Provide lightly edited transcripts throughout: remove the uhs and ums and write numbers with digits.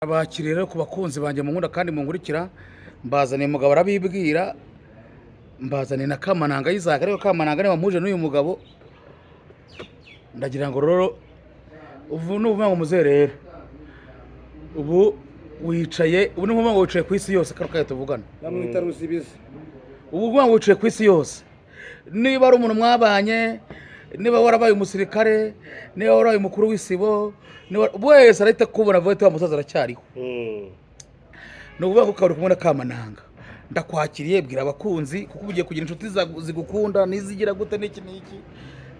abakiriye rero ku bakunzi banjye mu nkunda kandi mungurikira, mbazaniye umugabo arabibwira, mbazaniye na Kamananga Isaac, ariko Kamananga niwe wamuje n'uyu mugabo. Ndagira ngo rero ubu n'uvuga ngo muze rero ubu wicaye, ubu n'uvuga ngo wicaye ku isi yose, karukaye tuvugana bamwita Ruzibiza. ubu uvuga ngo wicaye ku isi yose, niba ari umuntu mwabanye, niba warabaye umusirikare, niba warabaye umukuru w'isibo, wese arahita kubona vuba wa musaza aracyariho. Ni ukuvuga ko ukaba uri kumwe na Kamananga. Ndakwakiriye, bwira abakunzi kuko ugiye kugira inshuti zigukunda nizigira gute n'iki n'iki.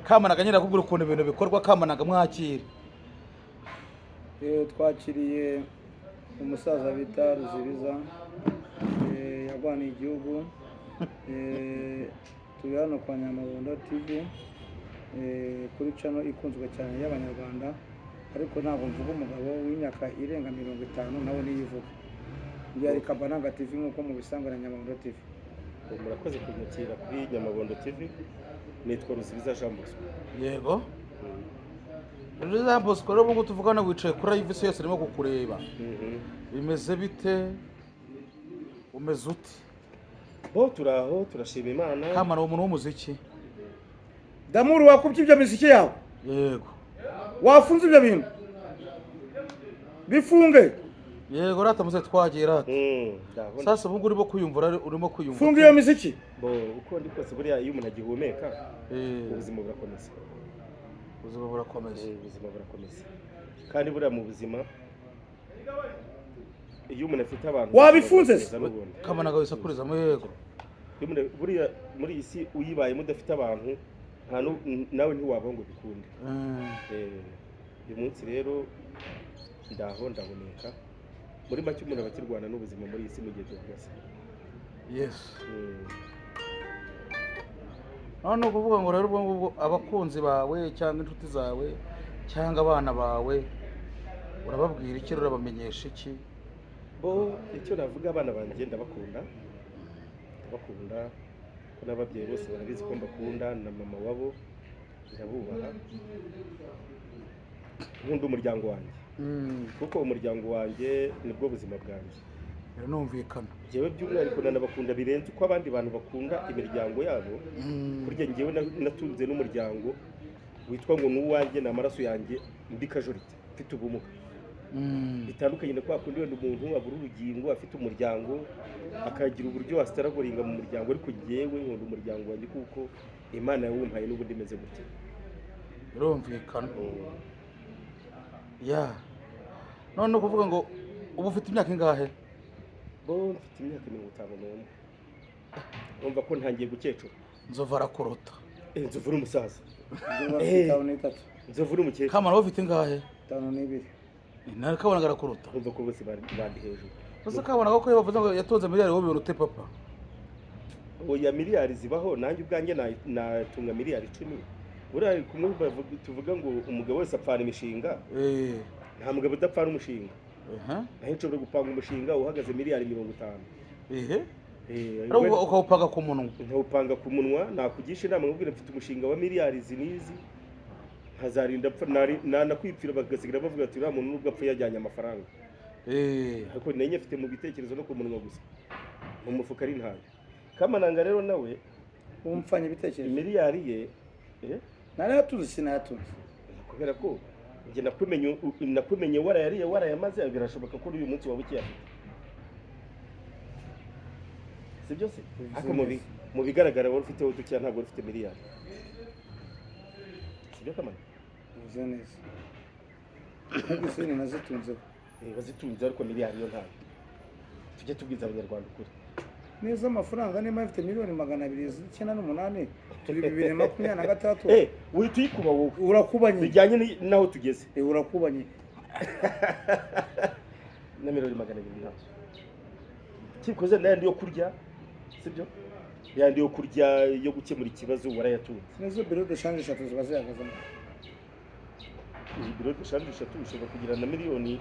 Kamananga nyine akubwira ukuntu ibintu bikorwa. Kamananga mwakire. Twakiriye umusaza bita Ruzibiza, yarwaniye igihugu. Turi hano kwa Nyamabondo TV, kuri channel ikunzwe cyane y'Abanyarwanda, ariko ntabwo mvuga umugabo w'imyaka irenga 50 nawe niyivuga. Yari Kamananga TV nk'uko mubisanga na Nyamabondo TV. Murakoze kunyakira kuri Nyamabondo TV. Nitwa Ruzibiza Jean Bosco. Yego. Ruzibiza Bosco, rero ubwo tuvugana wicaye kuri live yose irimo kukureba. Bimeze bite? Umeze ute? Bo turaho turashima Imana. Kamana umuntu w'umuziki. Damuru wakubye ibyo miziki yawe. Yego. Wafunze ibyo bintu. Bifunge. Yego rata muze twagera. Sasa ubwo urimo kwiyumvura, urimo kwiyumva. Funga iyo miziki. Bo uko ndi kose buriya iyo umuntu agihumeka, ubuzima burakomeza. Ubuzima burakomeza. Ubuzima burakomeza. Kandi buriya mu buzima iyo umuntu afite abantu wabifunze. Kamananga wese akuriza mu yego. Buriya muri iyi si uyibaye mudafite abantu, nawe ntiwabaho ngo bikunde. Uyu munsi rero ndahoneka. Muri make umuntu abakirwana n'ubuzima muri iyi si mu gihe cyose. Yes. None ukuvuga ngo rero ubwo abakunzi bawe cyangwa inshuti zawe cyangwa abana bawe urababwira iki, urabamenyesha iki? Bo icyo navuga, abana banjye ndabakunda ko n'ababyeyi bose barabizi ko mbakunda, na mama wabo ndabubaha, nkunda umuryango wanjye. Kuko umuryango wanjye nibwo buzima bwanjye. Numvikana. Jewe by'umwihariko nanabakunda birenze uko abandi bantu bakunda imiryango yabo. Burya njyewe natunze n'umuryango witwa ngo n'uwanjye, n'amaraso yanjye mbikajorite, mfite ubumuga. Bitandukanye na kwa kundi wenda umuntu abura urugingo afite umuryango akagira uburyo asitaragoringa mu muryango, ariko njyewe nkunda umuryango wanjye kuko Imana yawumpaye n'ubundi meze gutya. Birumvikana. Ya. None ukuvuga ngo ubu ufite imyaka ingahe? Bo mfite imyaka 51. Umva ko ntangiye gukecura. Nzova arakurota. Nzovura umusaza. Nzovura umukecuru. Kamana wowe ufite ingahe? 52. Nari kabona garakurota. Umva ko bose bandi hejuru. Bose kabona ko bavuze ngo yatonze miliyari wowe birute papa. Oya, miliyari zibaho, nanjye ubwanjye natunga miliyari 10. Buriya kumwe tuvuga ngo umugabo wese apfana imishinga. Nta mugabo udapfana umushinga. Naho nshobora gupanga umushinga uhagaze miliyari 50. Ariko ukawupanga ku munwa. Ntawupanga ku munwa, nakugisha inama nkubwira mfite umushinga wa miliyari zinizi. Nkazarinda apfa nakwipfira bagasigira bavuga ati uriya muntu nubwo apfa yajyanye amafaranga. Ariko nenye mfite mu bitekerezo no ku munwa gusa. Mu mufuka ari ntayo. Kamananga rero nawe umfanye ibitekerezo. Miliyari ye nari yatuze sinayatunze. Kubera ko njye nakumenye warayariye warayamaze, birashoboka ko uyu munsi waba ukiyafite. Si byo se? Ariko mu bigaragara wari ufite utukiya ntabwo ufite miliyari. Si byo Kamana? Uvuze neza. Gusa ni nazitunze. Bazitunze ariko miliyari yo ntayo. Tujye tubwiza Abanyarwanda ukuri. Neza amafaranga niba mfite miliyoni 298 turi 2023. Wihita uyikuba wowe. Urakubanye. Bijyanye naho tugeze. Urakubanye. Na miliyoni 200 nazo. Kikoze n'ayandi yo kurya, sibyo? Yandi yo kurya yo gukemura ikibazo warayatunze. Nezo biro de change 3 zibazihagazamo. Biro de change 3 ushobora kugira na miliyoni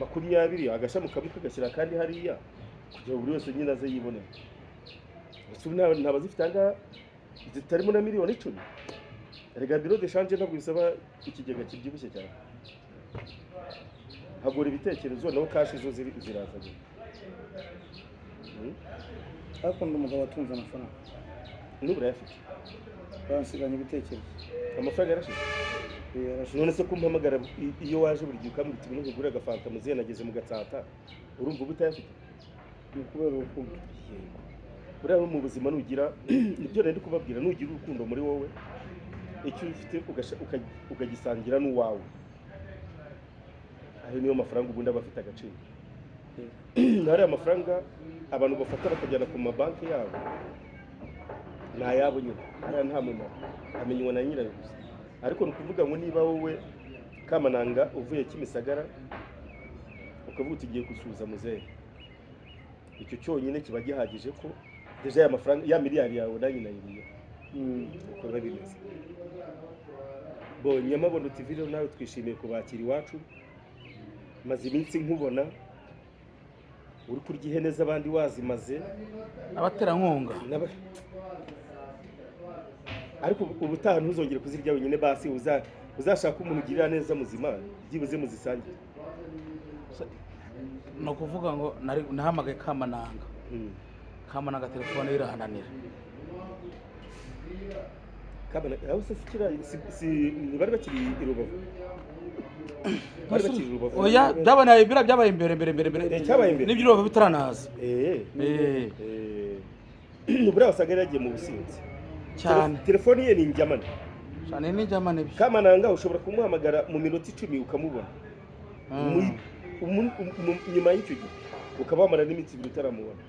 20 agashya mukamuka gashyira kandi hariya kugira buri wese nyine aze yibonera. Ntabazifite anga zitarimo na miliyoni 10. Rega biro de change ntabwo bisaba ikigega kibyibushye cyane. hagura ibitekerezo naho kashi zo zirazanye. ariko ndi umugabo watunze amafaranga N'ubu urayafite? baransiganya ibitekerezo Amafaranga yarashize? None se kumpamagara iyo waje buri gihe ukambwira uti nkugure agafanta muziye nageze mu Gatsata urumva uba utayafite? ni ukubera urukundo. Buriya mu buzima nugira nibyo rero ndi kubabwira, nugira urukundo muri wowe icyo ufite ukagisangira n'uwawe, ayo niyo mafaranga ubundi aba afite agaciro. Ntari amafaranga abantu bafata bakajyana ku mabanki yabo ni ayabo nyine, hariya nta muntu amenywa na nyirayo gusa. Ariko ni ukuvuga ngo niba wowe Kamananga uvuye Kimisagara ukavuga uti ugiye gusuhuza muzehe, icyo cyonyine kiba gihagije ko deja ya mafaranga ya miliyari yawe nanjye nayiriye. Uko biba bimeze. Bonye Mabondo TV rero nawe twishimiye kubakira iwacu, maze iminsi nkubona uri kurya ihene z'abandi wazimaze abaterankunga. Ariko ubutaha ntuzongere kuzirya wenyine, basi uzashaka umuntu ugirira neza muzima byibuze muzisangire. No kuvuga ngo nahamagaye Kamananga. Kamananga telefone irahananira. Kamananga aho se bari bakiri i Rubavu? Bari bakiri i Rubavu? Oya, byabaye imbere. Cyabaye imbere? N'ibyo Rubavu bitaranaza. Buriya wasaga yaragiye mu businzi Cyane. Telefoni ye ni injyamane. Cyane ni injyamane. Kamananga ushobora kumuhamagara mu minota 10 ukamubona. Nyuma y'icyo gihe ukaba wamara n'iminsi 2 utaramubona.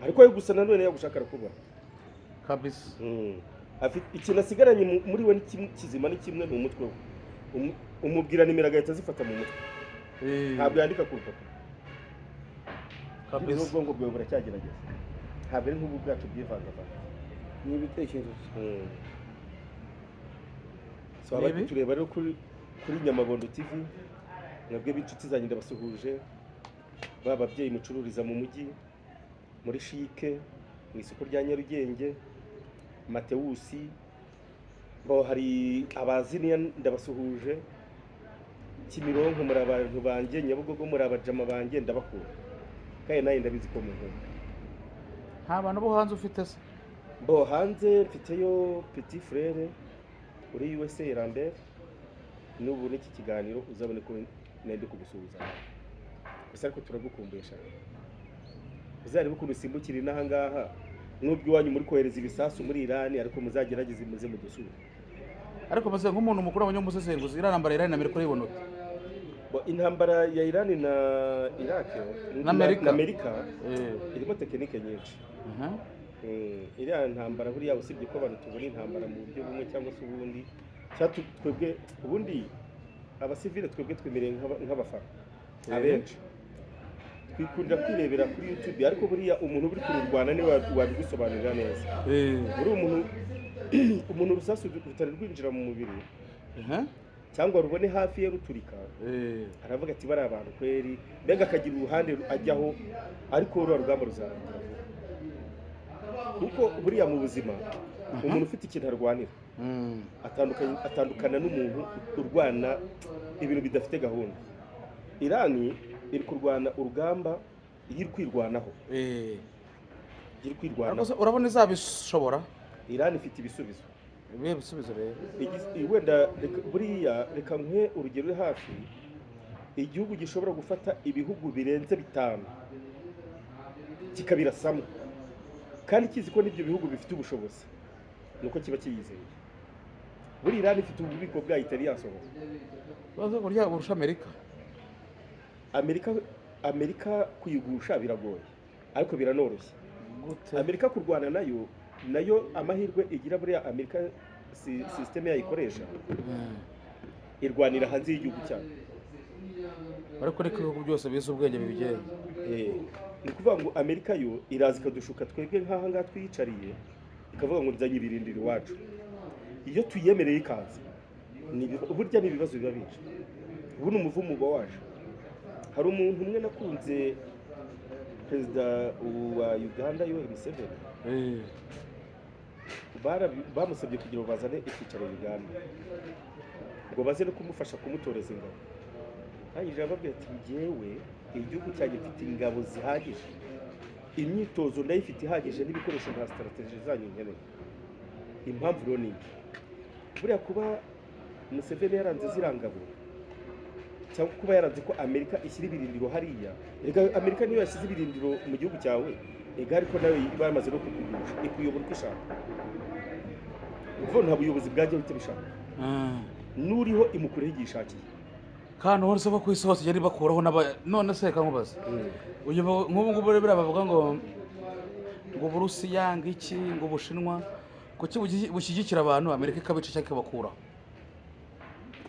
Ariko yo gusa nanone yagushaka arakubona kabisa. Afite ikintu asigaranye muri we kizima ni kimwe mu mutwe we. Umubwira nimero agahita zifata mu mutwe. Ntabwo yandika ku rupapuro kabisa. N'ubwongo bwawe buracyagerageza. Ntabwo ari nk'ubu bwacu byivangavanga n'ibitekerezo. So abari tureba rero kuri Nyamabondo TV, mwebwe b'inshuti zanjye ndabasuhuje, bababyeyi mucururiza mu mujyi muri Shike mu isoko rya Nyarugenge, Matewusi, bo hari abaziniya ndabasuhuje, Kimironko muri abantu banjye, Nyabugogo muri abajama banjye ndabakura, kandi nayo ndabizi ko mu nkunda. Nta bantu bo hanze ufite se? Bo hanze mfiteyo petit frère uri USA Lambert, n'ubu n'iki kiganiro uzabone ko nende kugusuhuza. Gusa ariko turagukumbesha, uzarebe ukuntu usimbukira inaha ngaha, n'ubwo iwanyu muri kohereza ibisasu muri Iran, ariko muzagerageze muze mudusura. Ariko maze nk'umuntu mukuru abanyamusesenguzi irantambara Iran na Amerika uribona ute? Intambara ya Iran na Iraq na Amerika irimo tekinike nyinshi. Iriya ntambara buriya usibye ko abantu tubona intambara mu buryo bumwe cyangwa se ubundi, twebwe ubundi abasivile twebwe twemereye nk'abafana abenshi twikundira kwirebera kuri YouTube, ariko buriya umuntu uri kururwana niwe wabigusobanurira neza. Buriya umuntu urusasu rutari rwinjira mu mubiri cyangwa rubone hafi ye ruturika, aravuga ati bari abantu kweri, mbega akagira uruhande ajyaho, ariko ruba rugamba ruzarangira kuko buriya mu buzima umuntu ufite ikintu arwanira atandukana n'umuntu urwana ibintu bidafite gahunda. Irani iri kurwana urugamba iri kwirwanaho. Urabona izabishobora? Irani ifite ibisubizo. Ibihe bisubizo rero? Wenda buriya reka nkwe urugero hafi, igihugu gishobora gufata ibihugu birenze 5 kikabirasamo, kandi kizi ko n'ibyo bihugu bifite ubushobozi, nuko kiba kiyizeye. Buri Iran ifite ububiko bwa Italia yasohoza. Bazo burya burusha Amerika kuyigusha biragoye, ariko biranoroshye. Amerika kurwana nayo amahirwe igira, buriya Amerika system yayikoresha irwanira hanze y'igihugu cyane. Ariko reka ibihugu byose bize ubwenge bibigenza. Ni kuvuga ngo Amerika yo irazi kadushuka twebwe nk'aha ngaha twiyicariye, ikavuga ngo nzanye ibirindiro iwacu. Iyo tuyemereye ikaza burya n'ibibazo biba bije. Ubu ni umuvumo uba waje. Hari umuntu umwe nakunze, perezida wa Uganda Yoweri Museveni, bamusabye kugira ngo bazane icyicaro Uganda, ngo baze no kumufasha kumutoreza ingabo. arangije arababwira ati njyewe igihugu cyanjye mfite ingabo zihagije, imyitozo ndayifite ihagije n'ibikoresho nka strategy zanyu nkeneye. Impamvu rero ni iki? Buriya kuba Museveni yaranze ziriya ngabo cyangwa kuba yaranze ko Amerika ishyira ibirindiro hariya, reka Amerika niyo yashyize ibirindiro mu gihugu cyawe, ega ariko nawe iba yamaze no kukugusha ikuyobora uko ishaka. Uvuga nta buyobozi bwajya bite bishaka, n'uriho imukureho igihe ishakiye. kandi hose bo ku isi hose yari bakuraho none se reka nkubaze nk'ubu ngubu biriya bavuga ngo Burusiya ngiki ngo Ubushinwa kuki bushyigikira abantu Amerika ikabica cyangwa ikabakuraho,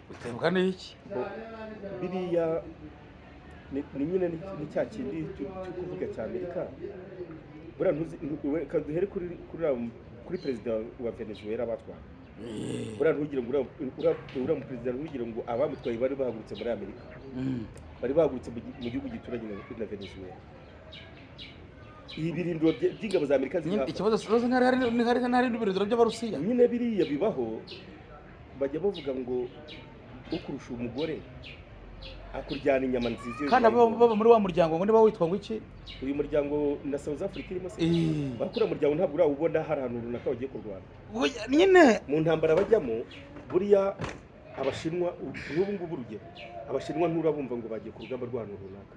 biterwa n'iki? Biriya ni nyine ni cya kindi turi kuvuga cya Amerika. Buriya duhere kuri perezida wa Venezuela batwaye. Buriya ntugire ngo uriya mu perezida ntugire ngo abamutwaye bari bahagurutse muri Amerika, bari bahagurutse mu gihugu gituranye na Venezuela. Ibi birindiro by'ingabo za Amerika ziri ikibazo kibazo ntari n'ibirindiro by'Abarusiya nyine biriya bibaho. Bajya bavuga ngo ukurusha umugore akuryana inyama nziza, kandi baba muri wa muryango ngo niba witwa ngo iki, uyu muryango na South Africa irimo se bakura muryango ntabwo urawubona hari ahantu runaka bagiye kurwana nyine mu ntambara bajyamo. Buriya Abashinwa n'ubu ngubu urugero, Abashinwa nturabumva ngo bagiye ku rugamba rw'ahantu runaka.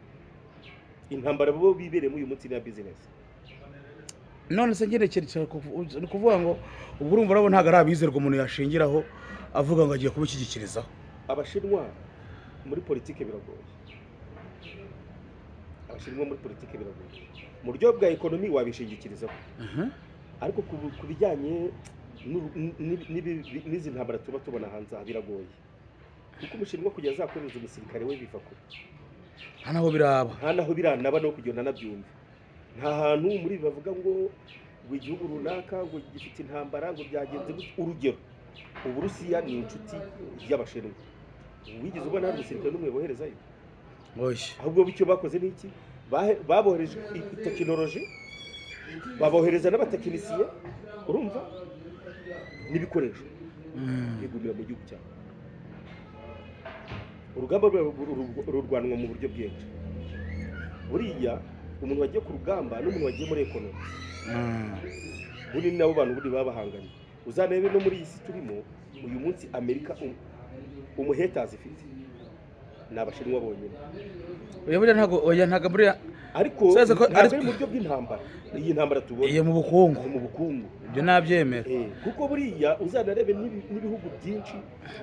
Intambara bo bibereyemo uyu munsi ni ya business. none se ngerekere ni kuvuga ngo ubwo urumva urabona ntabwo ari abizerwa umuntu yashingiraho avuga ngo agiye kubishyigikirizaho. Abashinwa muri politike biragoye, mu buryo bwa ekonomi wabishingikirizaho, ariko ku bijyanye n'izi ntambara tuba tubona hanze aha biragoye, kuko Umushinwa kugira azakoreza umusirikare we biva kure, nta naho biranaba no kugenda nabyumva. Nta hantu muri bavuga ngo igihugu runaka ngo gifite intambara ngo byagenze urugero Uburusiya ni inshuti y'Abashinwa. Wigeze ubona hari umusirikare n'umwe boherezayo? Ahubwo bityo bakoze n'iki? Babohereje tekinoloji, babohereza n'abatekinisiye, urumva, n'ibikoresho bigumira mu gihugu cyabo. Urugamba rurwanwa mu buryo bwinshi. Buriya umuntu wagiye ku rugamba n'umuntu wagiye muri ekonomi, buri nabo bantu buri baba bahanganye. Uzanebe no muri iyi si turimo uyu munsi Amerika umuhetazi ifite ni Abashinwa bonyine. ntabwo buriya ariko ntabwo mu buryo bw'intambara. Iyi ntambara tubona iyo mu bukungu ibyo nabyemera, kuko buriya uzanarebe n'ibihugu byinshi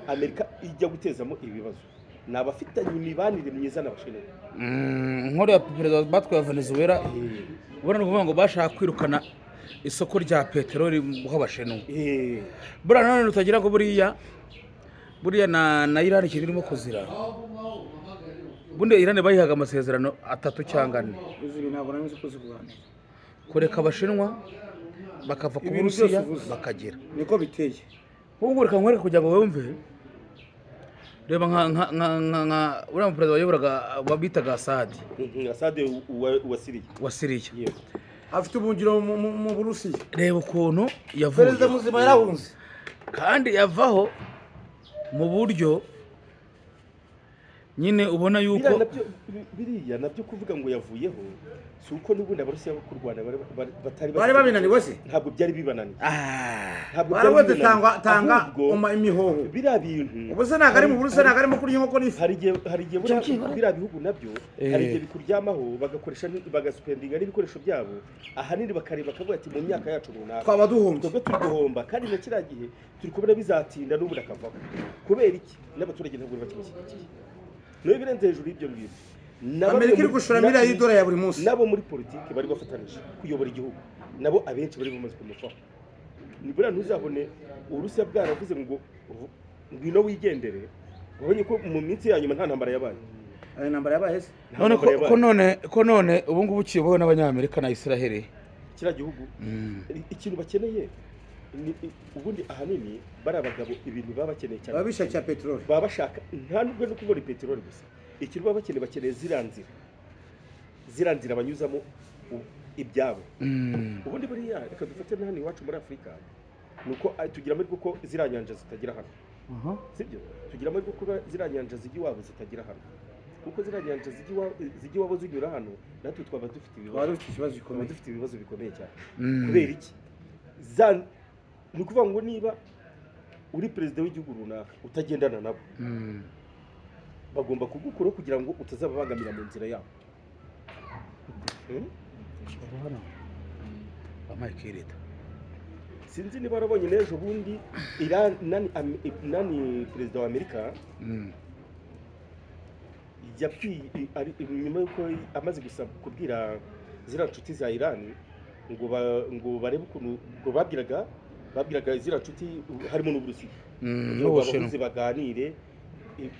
Amerika ijya gutezamo ibibazo ni abafitanye imibanire myiza n'Abashinwa. nk'uriya perezida batwaye Venezuela ubona ni ukuvuga ngo bashaka kwirukana isoko rya peteroli mu Abashinwa. Buriya nanone utagira ngo buriya na Iran ikintu irimo kuzira, bundi Iran bayihaga amasezerano 3 cyangwa 4 kureka Abashinwa bakava ku Burusiya bakagera, niko biteye. ahubwo reka nkwereke kugira ngo wumve. Reba nka uriya perezida wayoboraga wabitaga Assad wa Syria afite ubungiro mu Burusiya. Reba ukuntu yavuye, perezida muzima yarahunze kandi yavaho mu buryo nyine ubona yuko biriya nabyo kuvuga ngo yavuyeho si uko n'ubundi Abarusiya bo kurwana bari babinaniwe se, ntabwo byari bibananiye. barabuze tanga imihoho biriya bintu ubu se ntabwo ari mu Burusiya, ntabwo arimo kurya inkoko n'ifi. hari igihe biriya bihugu nabyo hari igihe bikuryamaho bagakoresha bagasupendinga n'ibikoresho byabo, ahanini bakareba bakavuga ati mu myaka yacu runaka twaba duhombye, twebwe turi guhomba, kandi na kiriya gihe turi kubona bizatinda n'ubu akavaho. Kubera iki? N'abaturage ntabwo bakimushyigikiye. Niyo birenze hejuru y'ibyo ngibyo, Amerika iri gushora miliyari y'idolari ya buri munsi. Nabo muri politiki bari bafatanije kuyobora igihugu, nabo abenshi bari bamaze kumufaho. Ni buriya ntuzabone Uburusiya bwaravuze ngo ngwino wigendere, ubonye ko mu minsi ya nyuma nta ntambara yabaye. Intambara yabaye se ko none ubu ngubu kiyobowe n'Abanyamerika na Israel. Kiriya gihugu ikintu bakeneye ubundi ahanini bari abagabo ibintu baba bakeneye cyane, baba bishakira peteroli, baba bashaka nta nubwo no kubona peteroli gusa, ikintu baba bakeneye zira nzira banyuzamo ibyabo. Ubundi buriya reka dufate hano iwacu muri Afurika, nuko tugira amahirwe ko ziriya nyanja zitagira hano, sibyo? Tugira amahirwe ko ziriya nyanja zijya iwabo zitagira hano, kuko ziriya nyanja zijya iwabo zinyura hano natwe twaba dufite twaba ibibazo dufite ikibazo gikomeye. dufite ibibazo bikomeye cyane Mm. kubera iki ni ukuvuga ngo niba uri perezida w'igihugu runaka utagendana nabo Mm. bagomba kugukuraho kugira ngo utazababangamira mu nzira yabo. Amayikirita. Sinzi niba warabonye n'ejo bundi nani perezida wa Amerika Mm. nyuma y'uko amaze kubwira ziriya nshuti za Iran ngo barebe ukuntu ngo babwiraga ziriya nshuti harimo n'Uburusiya ngo abahuzi baganire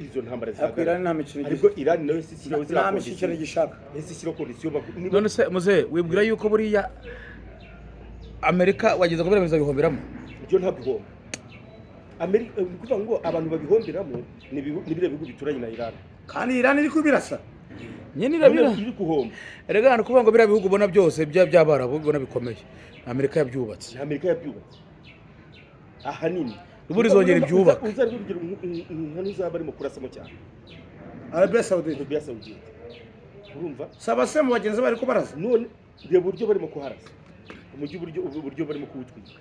izo ntambara Iran nta mikino ariko Iran nayo ishyiraho nta mikino gishaka. ishyiraho kondisiyo None se muze wibwira yuko buriya Amerika wageze kubera biza bihomberamo? ibyo nta bihomba. Amerika ni kuvuga ngo abantu babihomberamo ni biriya bihugu bituranye na Iran kandi Iran iri kubirasa. Nyine irabira. iri guhomba. Erega hano kuvuga ngo biriya bihugu ubona byose by'abarabu ubona bikomeye. Amerika yabyubatse. Amerika yabyubatse ahanini Uburi zongera ibyubaka. uzari urugero nk'uzaba barimo kurasamo cyane Arabia Saudite. Arabia Saudite urumva Sabase mu bagenzi bari ko baraza. none reba uburyo barimo kuharasa umujyi uburyo barimo kuwutwika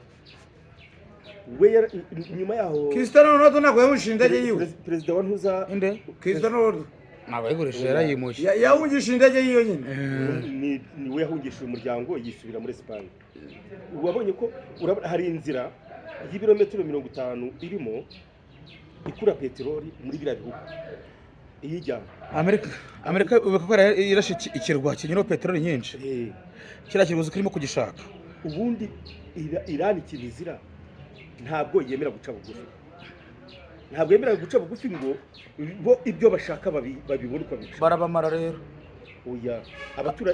nyuma yaho Cristiano Ronaldo ntabwo yahungishije indege yiwe. perezida wa ntuza Inde? Cristiano Ronaldo Ntabwo yigurishije yarayimushye. yahungishije indege yiwe nyine. niwe yahungishije umuryango yisubira muri Espagne. Wabonye ko hari inzira y'ibirometero 50 irimo ikura peteroli muri biriya bihugu iyijyana. Amerika ubeka ko irashe ikirwa kinyuraho peteroli nyinshi. Kiriya kirwa kirimo kugishaka. Ubundi Iran ikibizira ntabwo yemera guca bugufi. Ntabwo yemera guca bugufi ngo bo ibyo bashaka babibone uko bica. Barabamara rero. Oya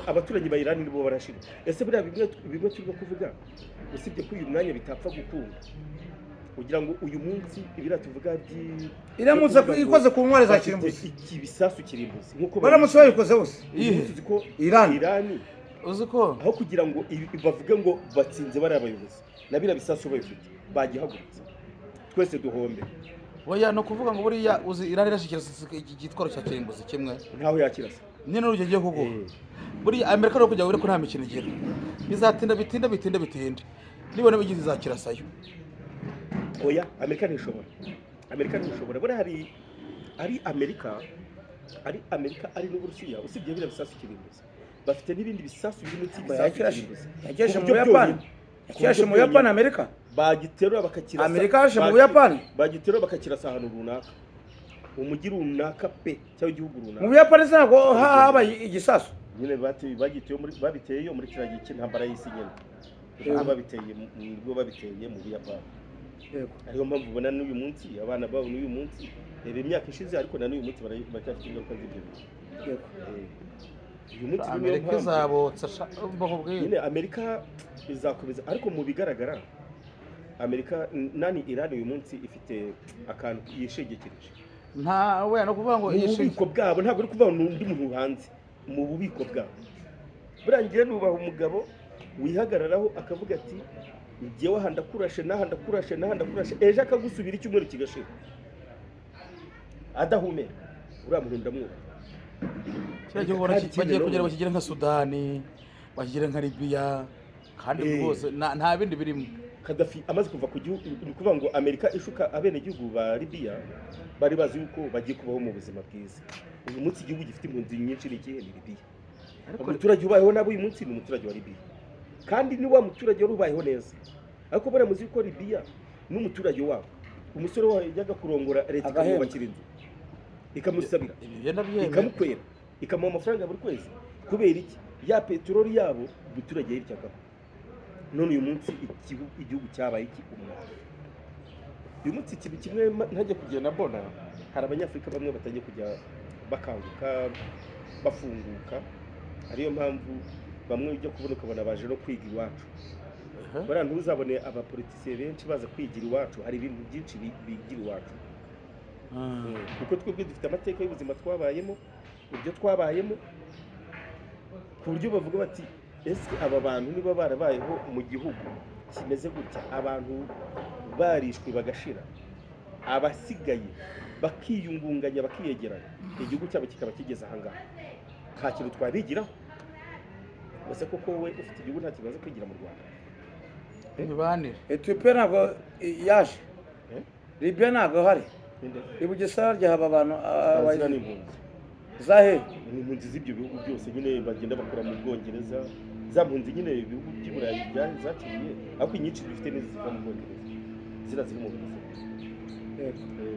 abaturanyi ba Iran nibo barashira. Ese biriya bimwe turimo kuvuga usibye ko uyu mwanya bitapfa gukunda kugira ngo uyu munsi ibira tuvuga iramutse ikoze ku ntwari za kirimbuzi ikibisasu kirimbuzi nkuko baramutse babikoze bose uzi ko Iran uzi ko aho kugira ngo bavuge ngo batsinze bari abayobozi nabira bisasu babifite bagihagurutse twese duhombe. Oya no kuvuga ngo buriya uzi Iran irashikira igitwaro cya kirimbuzi kimwe ntaho yakirasa nyine n'urugero kuko buriya Amerika no kujya ko nta mikino igira bizatinda bitinde nibona bigize zakirasayo. Oya Amerika ntishobora buri ari Amerika ari n'Uburusiya usibye bira bisasu kirimbuzi bafite n'ibindi bisasu biri munsi yakeshe mu Buyapani yakeshe mu Buyapani Amerika bagiterura bakakirasa Amerika yashe mu Buyapani bagiterura bakakirasa ahantu runaka umujyi runaka pe cyangwa igihugu runaka. Mu Buyapani ntabwo haba igisasu nyine babiteye muri kiriya gihe cy'intambara y'isi nyine babiteye mu Buyapani. Ariyo mpamvu ubona n'uyu munsi abana babo n'uyu munsi reba imyaka ishize ariko na n'uyu munsi baracyafite ingaruka z'ibyo bintu. Uyu munsi Amerika izabotsa nyine Amerika izakomeza ariko mu bigaragara Amerika nani Iran uyu munsi ifite akantu yishegekereje. Nta we no kuvuga ngo ububiko bwabo ntabwo uri kuvuga n'undi muntu hanze mu bubiko bwabo. Burangiye nubaha umugabo wihagararaho akavuga ati njyewe aha ndakurashe ejo akagusubira icyumweru kigashira adahumeka uriya muntu ndamwubaha. bagiye kugira bakigire nka Sudani bakigire nka Libya kandi rwose nta bindi birimo. Gaddafi amaze kuva ku gihugu ni kuvuga ngo Amerika ishuka abenegihugu ba Libya bari bazi yuko bagiye kubaho mu buzima bwiza. Uyu munsi igihugu gifite impunzi nyinshi n'ikihe ni Libya. Umuturage ubayeho nabo uyu munsi ni umuturage wa Libya kandi ni wa muturage wari ubayeho neza ariko baramuzi ko Libya n'umuturage wabo umusore waho yajyaga kurongora leta ikamubakira inzu ikamusabira ikamukwera ikamuha amafaranga buri kwezi kubera iki ya peteroli yabo umuturage yiryaga. None uyu munsi igihugu cyabaye iki umwaka uyu munsi ikintu kimwe ntajya kugenda mbona hari abanyafurika bamwe batangiye kujya bakanguka bafunguka ariyo mpamvu bamwe ujya kubona ukabona baje no kwiga iwacu. Bariya ntuzabone abapolitisiye benshi baza kwigira iwacu hari ibintu byinshi bigira iwacu kuko twebwe dufite amateka y'ubuzima twabayemo ibyo twabayemo ku buryo bavuga bati ese aba bantu niba barabayeho mu gihugu kimeze gutya abantu barishwe bagashira abasigaye bakiyungunganya bakiyegeranya igihugu cyabo kikaba kigeze ahangaha nta kintu twabigiraho ese koko wowe ufite igihugu nta kibazo kwigira mu Rwanda imibanire Ethiopia ntabwo yaje Libya ntabwo hari Ninde? i Bugesera ryahaba abantu Ziriya ni impunzi zahe ni impunzi z'ibyo bihugu byose nyine bagenda bakora mu Bwongereza za mpunzi nyine ibihugu by'i Burayi zakiriye ariko inyinshi dufite n'iziva mu Bwongereza zira ziri mu Bugesera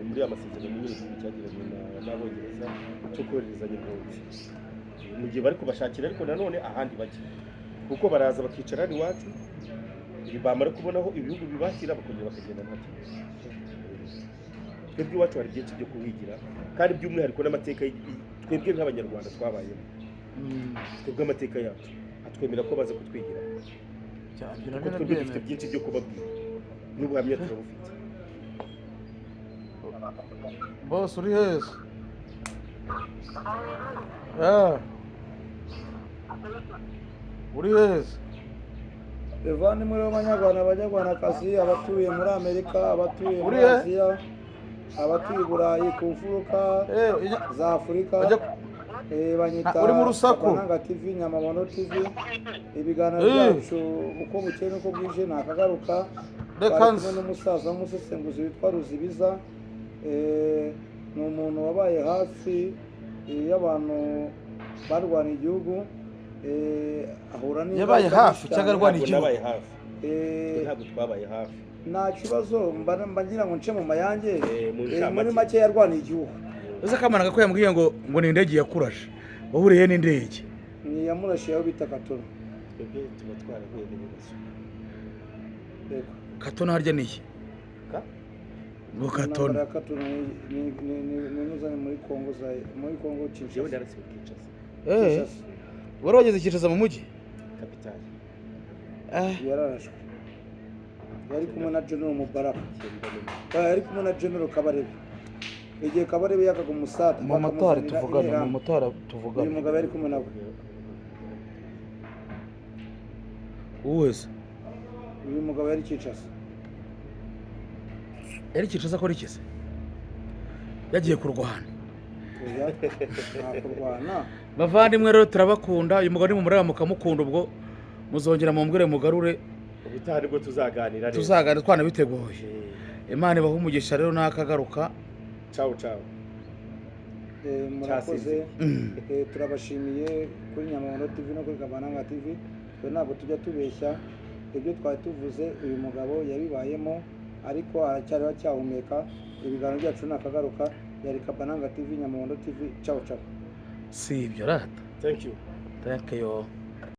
muri aya masezerano nyine igihugu cyagiranye n'Abongereza cyo kohererezanya impunzi mu gihe bari kubashakira ariko nanone ahandi bajya kuko baraza bakicara hano iwacu bamara kubonaho ibihugu bibakira bakongera bakagenda nta kibazo twebwe iwacu hari byinshi byo kuhigira kandi by'umwihariko n'amateka twebwe nk'abanyarwanda twabayemo twebwe amateka yacu atwemera ko baza kutwigira kuko twebwe dufite byinshi byo kubabwira n'ubuhamya turabufite bose uri heza uri heza bavandimwe b'abanyarwanda abanyarwandakazi abatuye muri Amerika abatuye muri Urihe? Aziya abatuye i Burayi ku mfuruka za Afurika banyita uri mu rusaku. Kabananga TV Nyamabono TV ibiganiro byacu uko bukeye n'uko bwije nakagaruka Reka kumwe n'umusaza w'umusesenguzi witwa Ruzibiza ni umuntu wabaye hafi y'abantu barwaniye igihugu ahura yabaye hafi cyangwa arwana igihugu nabaye hafi ntabwo twabaye hafi nta kibazo mba ngira ngo nce mu mayange mu ncamake. muri make yarwaniye igihugu uzi akamana ko yambwiye ngo ni indege yakurashe wahuriye n'indege ni yamurashiye aho bita Katona twebwe tuba twarahuye n'ibibazo Katona harya niye ngo Katona ya Katona ni nuzane muri Kongo jewe Kinshasa narasiwe Kinshasa Kinshasa. wari wageze Kinshasa mu mujyi kapitali yararashwe yari kumwe na General Mubaraka cyenda n'umwe yari kumwe na General Kabarebe igihe Kabarebe yakaga umusata mu motari bakamuzanira tuvugana interahamwe. mu motari uyu tuvugana mugabo yari kumwe nabo uwese uyu mugabo yari Kinshasa yari Kinshasa akora iki se yagiye kurwana nta kurwana bavandimwe rero turabakunda uyu mugabo nimumureba mukamukunda ubwo muzongera mumbwire mugarure ubutaha nibwo tuzaganira neza tuzaganira twanabiteguye Imana ibahe umugisha rero nakagaruka ciao ciao murakoze turabashimiye kuri Nyamabono TV no kuri Kabananga TV twe ntabwo tujya tubeshya ibyo twari tuvuze uyu mugabo yabibayemo ariko aracyari acyahumeka ibiganiro byacu nakagaruka yari Kabananga TV Nyamabono TV ciao ciao si ibyo rata thank you thank you